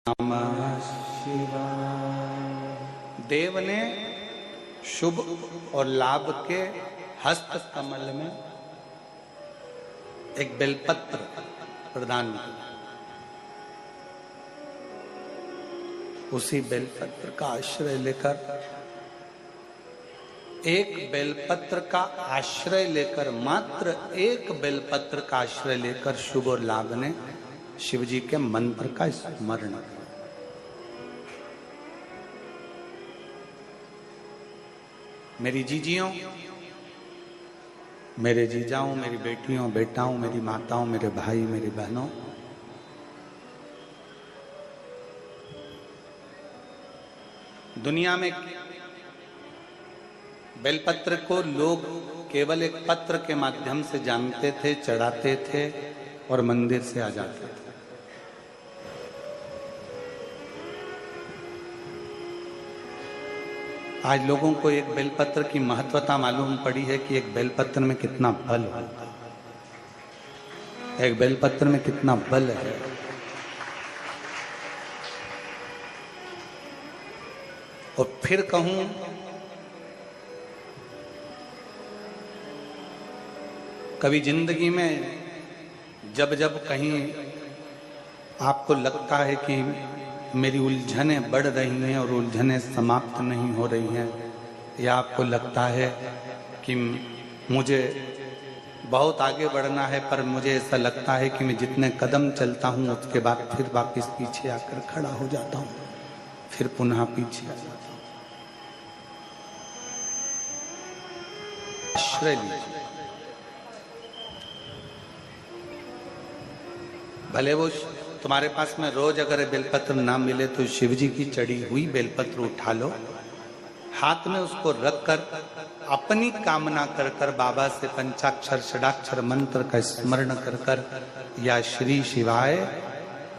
नमः शिवाय। देव ने शुभ और लाभ के हस्त कमल में एक बेलपत्र प्रदान किया। उसी बेलपत्र का आश्रय लेकर मात्र एक बेलपत्र का आश्रय लेकर शुभ और लाभ ने शिव जी के मंत्र का स्मरण किया। मेरी जीजियों, मेरे जीजाओं, मेरी बेटियों, बेटाओं, मेरी माताओं, मेरे भाई, मेरी बहनों, दुनिया में बेलपत्र को लोग केवल एक पत्र के माध्यम से जानते थे, चढ़ाते थे और मंदिर से आ जाते थे। आज लोगों को एक बेलपत्र की महत्वता मालूम पड़ी है कि एक बेलपत्र में कितना बल होता है, एक बेलपत्र में कितना बल है। और फिर कहूं, कभी जिंदगी में जब जब कहीं आपको लगता है कि मेरी उलझनें बढ़ रही हैं और उलझनें समाप्त नहीं हो रही हैं, या आपको लगता है कि मुझे बहुत आगे बढ़ना है पर मुझे ऐसा लगता है कि मैं जितने कदम चलता हूं उसके बाद फिर वापस पीछे आकर खड़ा हो जाता हूं, फिर पुनः पीछे आ जाता हूं। आश्रय लीजिए। भले वो तुम्हारे पास में रोज अगर बेलपत्र ना मिले तो शिव जी की चढ़ी हुई बेलपत्र उठा लो, हाथ में उसको रखकर अपनी कामना कर कर बाबा से पंचाक्षर षडाक्षर मंत्र का स्मरण कर कर या श्री शिवाय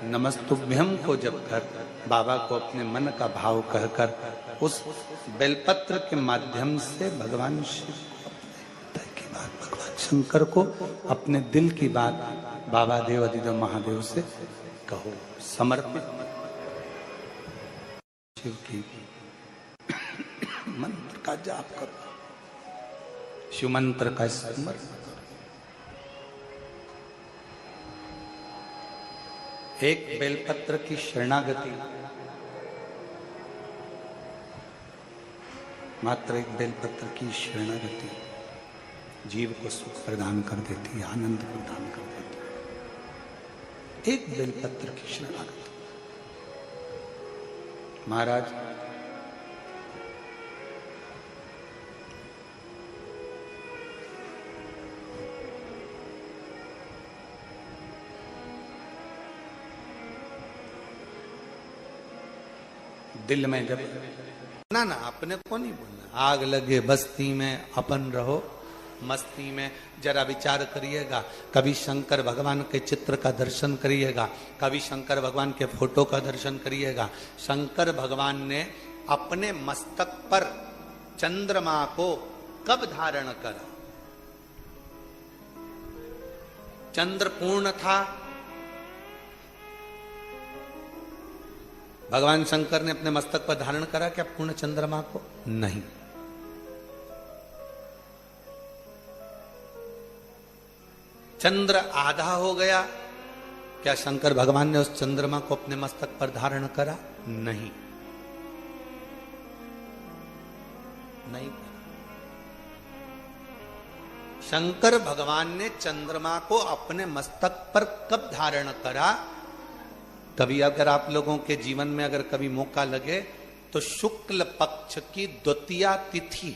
नमस्तुभ्यम को जप कर बाबा को अपने मन का भाव कहकर उस बेलपत्र के माध्यम से भगवान शिव को अपने हृदय की बात, भगवान शंकर को अपने दिल की बात बाबा देव अधिदेव महादेव से कहो, समर्पित शिव की मंत्र का जाप करो, शिव मंत्र का स्मरण करो। एक बेलपत्र की शरणागति, मात्र एक बेलपत्र की शरणागति जीव को सुख प्रदान कर देती है, आनंद प्रदान कर देती है। एक बेलपत्र की शरणागति। महाराज, दिल में जब ना अपने को नहीं बोलना, आग लगे बस्ती में अपन रहो मस्ती में। जरा विचार करिएगा, कभी शंकर भगवान के चित्र का दर्शन करिएगा, कभी शंकर भगवान के फोटो का दर्शन करिएगा। शंकर भगवान ने अपने मस्तक पर चंद्रमा को कब धारण करा? चंद्र पूर्ण था, भगवान शंकर ने अपने मस्तक पर धारण करा क्या पूर्ण चंद्रमा को? नहीं। चंद्र आधा हो गया, क्या शंकर भगवान ने उस चंद्रमा को अपने मस्तक पर धारण करा? नहीं, नहीं। शंकर भगवान ने चंद्रमा को अपने मस्तक पर कब धारण करा? कभी अगर आप लोगों के जीवन में अगर कभी मौका लगे तो शुक्ल पक्ष की द्वितीया तिथि,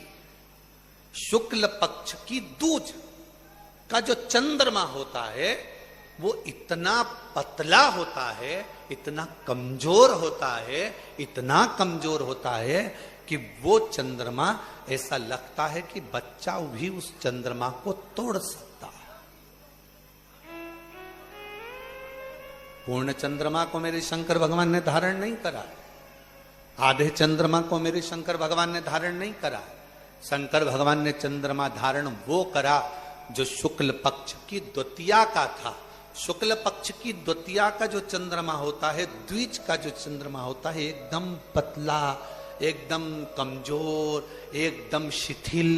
शुक्ल पक्ष की दूज का जो चंद्रमा होता है वो इतना पतला होता है, इतना कमजोर होता है, इतना कमजोर होता है कि वो चंद्रमा ऐसा लगता है कि बच्चा भी उस चंद्रमा को तोड़ सकता है। पूर्ण चंद्रमा को मेरे शंकर भगवान ने धारण नहीं करा, आधे चंद्रमा को मेरे शंकर भगवान ने धारण नहीं करा। शंकर भगवान ने चंद्रमा धारण वो करा जो शुक्ल पक्ष की द्वितीया का था, शुक्ल पक्ष की द्वितीया का जो चंद्रमा होता है, द्विज का जो चंद्रमा होता है, एकदम पतला, एकदम कमजोर, एकदम शिथिल,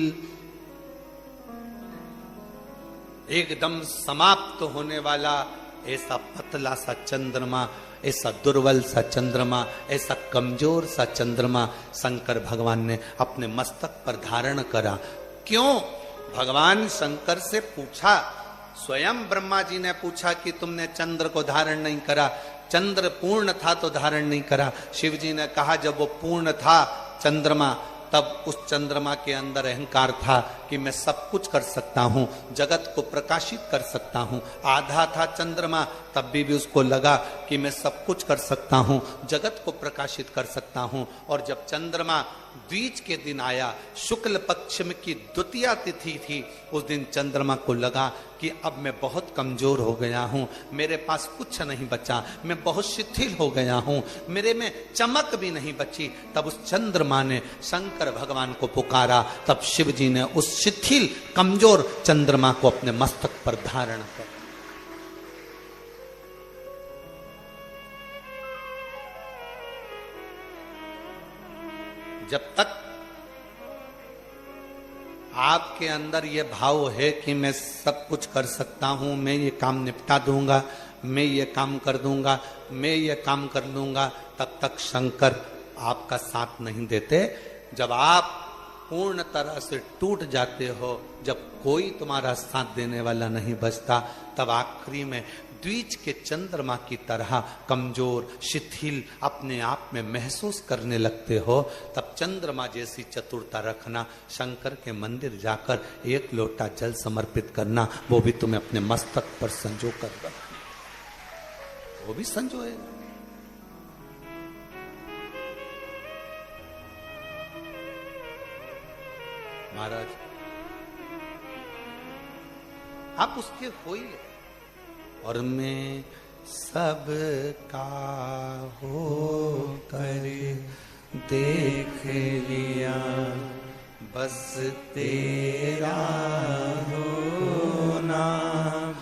एकदम समाप्त होने वाला ऐसा पतला सा चंद्रमा, ऐसा दुर्बल सा चंद्रमा, ऐसा कमजोर सा चंद्रमा शंकर भगवान ने अपने मस्तक पर धारण करा। क्यों? भगवान शंकर से पूछा, स्वयं ब्रह्मा जी ने पूछा कि तुमने चंद्र को धारण नहीं करा, चंद्र पूर्ण था तो धारण नहीं करा। शिव जी ने कहा जब वो पूर्ण था चंद्रमा, तब उस चंद्रमा के अंदर अहंकार था कि मैं सब कुछ कर सकता हूं, जगत को प्रकाशित कर सकता हूं। आधा था चंद्रमा, तब भी उसको लगा कि मैं सब कुछ कर सकता हूं, जगत को प्रकाशित कर सकता हूं। और जब चंद्रमा द्विज के दिन आया, शुक्ल पक्ष में की द्वितीया तिथि थी, उस दिन चंद्रमा को लगा कि अब मैं बहुत कमजोर हो गया हूं, मेरे पास कुछ नहीं बचा, मैं बहुत शिथिल हो गया हूं, मेरे में चमक भी नहीं बची। तब उस चंद्रमा ने शंकर भगवान को पुकारा, तब शिव जी ने उस शिथिल कमजोर चंद्रमा को अपने मस्तक पर धारण कर। जब तक आपके अंदर यह भाव है कि मैं सब कुछ कर सकता हूं, मैं ये काम निपटा दूंगा, मैं ये काम कर दूंगा, मैं ये काम कर लूंगा, तब तक शंकर आपका साथ नहीं देते। जब आप पूर्ण तरह से टूट जाते हो, जब कोई तुम्हारा साथ देने वाला नहीं बचता, तब आखिरी में द्विज के चंद्रमा की तरह कमजोर, शिथिल अपने आप में महसूस करने लगते हो। तब चंद्रमा जैसी चतुरता रखना, शंकर के मंदिर जाकर एक लोटा जल समर्पित करना, वो भी तुम्हें अपने मस्तक पर संजो कर रखना, वो भी संजोएगा। महाराज आप उसके होइए, और मैं सब का हो कर देख लिया, बस तेरा होना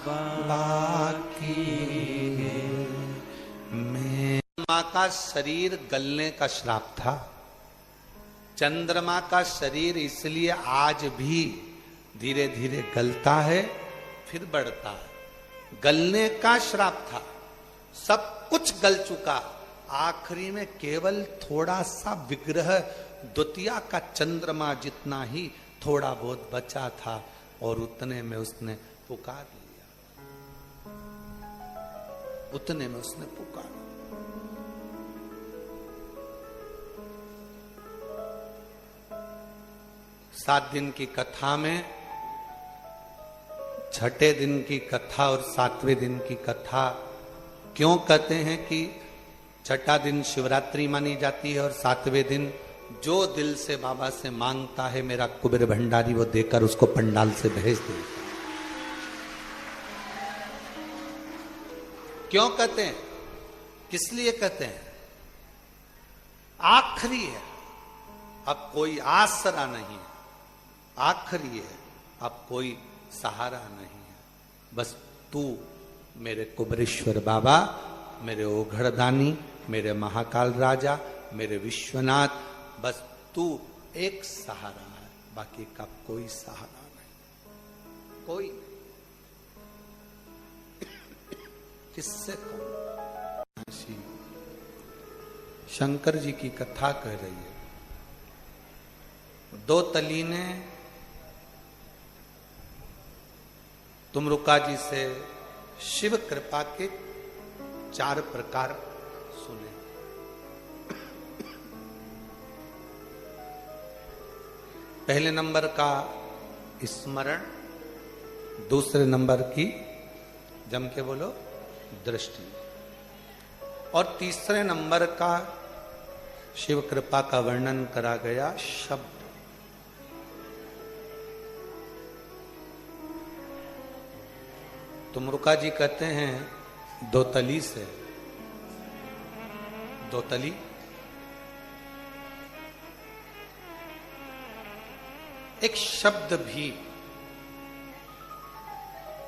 बाकी है। चंद्रमा का शरीर गलने का श्राप था। चंद्रमा का शरीर इसलिए आज भी धीरे धीरे गलता है, फिर बढ़ता है। गलने का श्राप था, सब कुछ गल चुका, आखिरी में केवल थोड़ा सा विग्रह द्वितीया का चंद्रमा जितना ही थोड़ा बहुत बचा था, और उतने में उसने पुकार लिया, उतने में उसने पुकार। 7 दिन की कथा में छठे दिन की कथा और 7वें दिन की कथा क्यों कहते हैं कि छठा दिन शिवरात्रि मानी जाती है और 7वें दिन जो दिल से बाबा से मांगता है मेरा कुबेर भंडारी वो देकर उसको पंडाल से भेज देता। क्यों कहते हैं, किस लिए कहते हैं? आखिरी है, अब कोई आसरा नहीं है, आखिरी है, अब कोई सहारा नहीं है। बस तू मेरे कुबरेश्वर बाबा, मेरे ओघड़दानी, मेरे महाकाल राजा, मेरे विश्वनाथ, बस तू एक सहारा है, बाकी का कोई सहारा नहीं। कोई किससे कहूं? शंकर जी की कथा कह रही है। 2 तली ने तुमरुका जी से शिव कृपा के 4 प्रकार सुने। पहले नंबर का स्मरण, दूसरे नंबर की जम के बोलो दृष्टि, और तीसरे नंबर का शिव कृपा का वर्णन करा गया शब्द। तुमरुका जी कहते हैं 2 तली से, 2 तली एक शब्द भी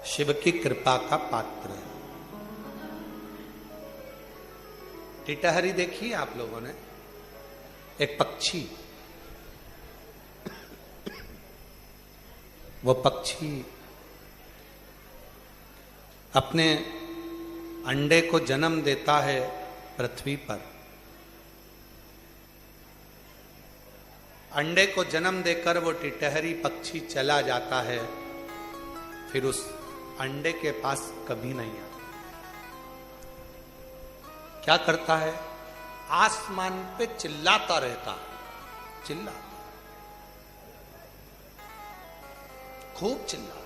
शिव की कृपा का पात्र है। टिटहरी देखी आप लोगों ने? एक पक्षी, वो पक्षी अपने अंडे को जन्म देता है पृथ्वी पर। अंडे को जन्म देकर वो टिटहरी पक्षी चला जाता है, फिर उस अंडे के पास कभी नहीं आता। क्या करता है? आसमान पे चिल्लाता रहता है, चिल्लाता, खूब चिल्लाता।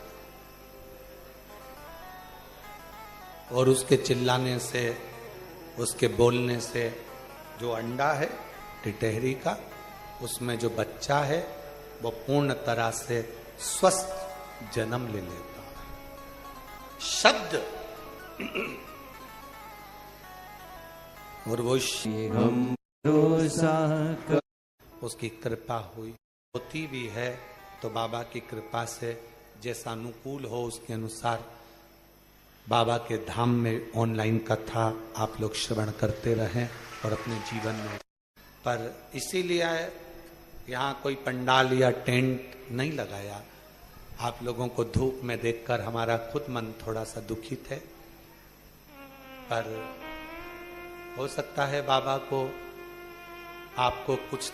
और उसके चिल्लाने से, उसके बोलने से जो अंडा है टिटहरी का, उसमें जो बच्चा है वो पूर्ण तरह से स्वस्थ जन्म ले लेता है। शब्द और वो उसकी कृपा हुई, होती भी है तो बाबा की कृपा से जैसा अनुकूल हो उसके अनुसार बाबा के धाम में ऑनलाइन कथा आप लोग श्रवण करते रहें और अपने जीवन में। पर इसीलिए यहाँ कोई पंडाल या टेंट नहीं लगाया। आप लोगों को धूप में देखकर हमारा खुद मन थोड़ा सा दुखित है, पर हो सकता है बाबा को आपको कुछ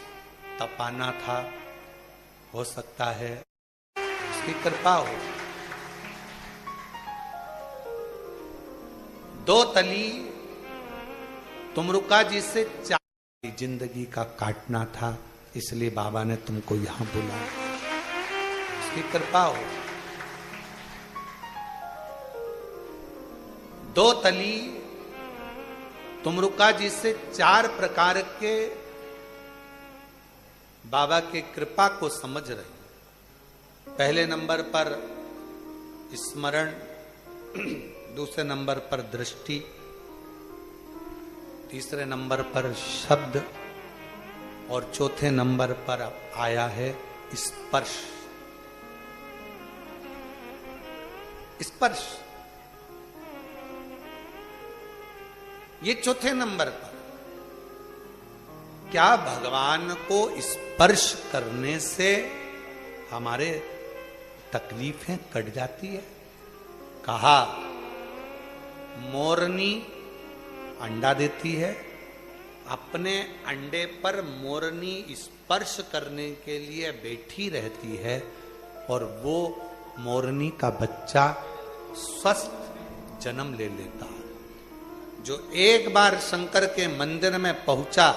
तपाना था, हो सकता है उसकी कृपा हो। दो तली तुमरुका जी से 4 जिंदगी का काटना था, इसलिए बाबा ने तुमको यहां बुलाया, उसकी कृपा हो। 2 तली तुमरुका जी से 4 प्रकार के बाबा के कृपा को समझ रहे। पहले नंबर पर स्मरण, दूसरे नंबर पर दृष्टि, तीसरे नंबर पर शब्द और चौथे नंबर पर आया है स्पर्श। स्पर्श ये चौथे नंबर पर। क्या भगवान को स्पर्श करने से हमारे तकलीफें कट जाती है? कहा मोरनी अंडा देती है, अपने अंडे पर मोरनी स्पर्श करने के लिए बैठी रहती है और वो मोरनी का बच्चा स्वस्थ जन्म ले लेता है। जो एक बार शंकर के मंदिर में पहुंचा,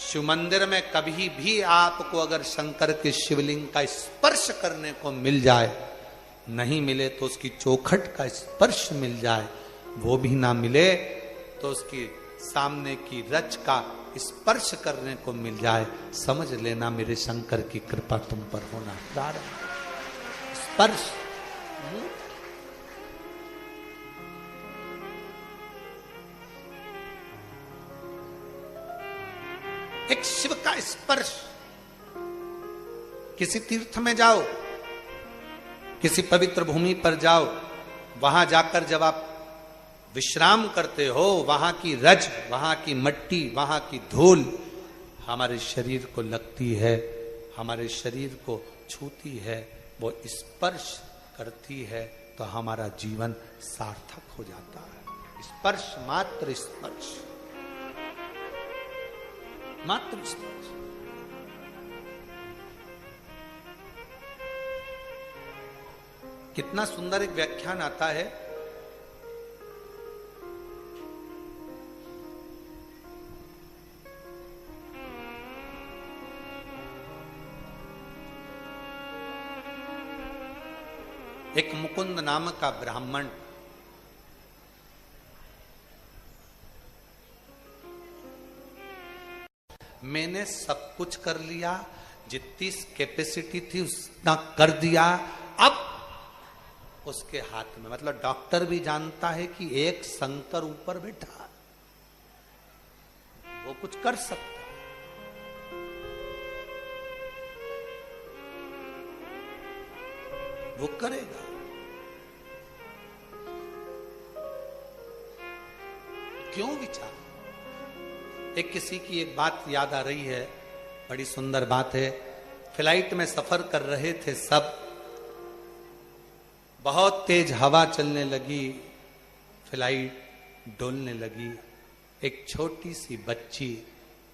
शिव मंदिर में कभी भी आपको अगर शंकर के शिवलिंग का स्पर्श करने को मिल जाए, नहीं मिले तो उसकी चौखट का स्पर्श मिल जाए, वो भी ना मिले तो उसकी सामने की रच का स्पर्श करने को मिल जाए, समझ लेना मेरे शंकर की कृपा तुम पर होना प्रारंभ। स्पर्श एक शिव का स्पर्श। किसी तीर्थ में जाओ, किसी पवित्र भूमि पर जाओ, वहां जाकर जब आप विश्राम करते हो, वहां की रज, वहां की मट्टी, वहां की धूल हमारे शरीर को लगती है, हमारे शरीर को छूती है, वो स्पर्श करती है तो हमारा जीवन सार्थक हो जाता है। स्पर्श, मात्र स्पर्श, मात्र स्पर्श। कितना सुंदर एक व्याख्यान आता है। एक मुकुंद नाम का ब्राह्मण मैंने सब कुछ कर लिया, जितनी कैपेसिटी थी उतना कर दिया, अब उसके हाथ में, मतलब डॉक्टर भी जानता है कि एक शंकर ऊपर बैठा, वो कुछ कर सकता, वो करेगा। क्यों विचार? एक किसी की एक बात याद आ रही है, बड़ी सुंदर बात है। फ्लाइट में सफर कर रहे थे सब, बहुत तेज हवा चलने लगी, फ्लाइट डोलने लगी। एक छोटी सी बच्ची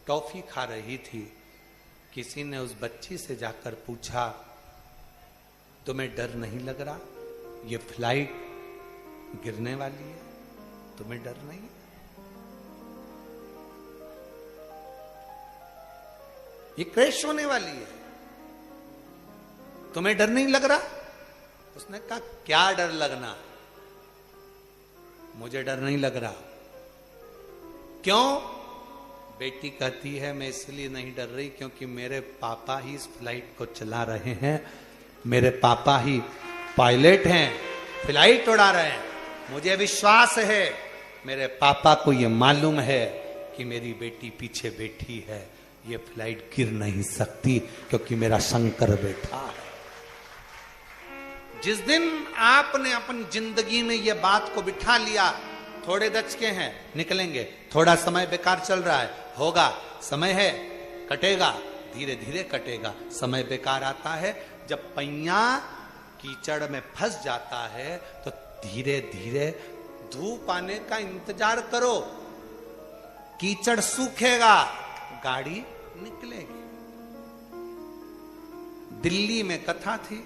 टॉफी खा रही थी। किसी ने उस बच्ची से जाकर पूछा, तुम्हें डर नहीं लग रहा? ये फ्लाइट गिरने वाली है, तुम्हें डर नहीं? ये क्रैश होने वाली है, तुम्हें डर नहीं लग रहा? उसने कहा, क्या डर लगना, मुझे डर नहीं लग रहा। क्यों? बेटी कहती है, मैं इसलिए नहीं डर रही क्योंकि मेरे पापा ही इस फ्लाइट को चला रहे हैं, मेरे पापा ही पायलट हैं, फ्लाइट उड़ा रहे हैं। मुझे विश्वास है, मेरे पापा को यह मालूम है कि मेरी बेटी पीछे बैठी है, ये फ्लाइट गिर नहीं सकती क्योंकि मेरा शंकर बैठा है। जिस दिन आपने अपनी जिंदगी में यह बात को बिठा लिया, थोड़े दचके हैं, निकलेंगे, थोड़ा समय बेकार चल रहा है, होगा, समय है, कटेगा, धीरे धीरे कटेगा। समय बेकार आता है जब पहिया कीचड़ में फंस जाता है, तो धीरे धीरे धूप आने का इंतजार करो, कीचड़ सूखेगा, गाड़ी निकलेगी। दिल्ली में कथा थी,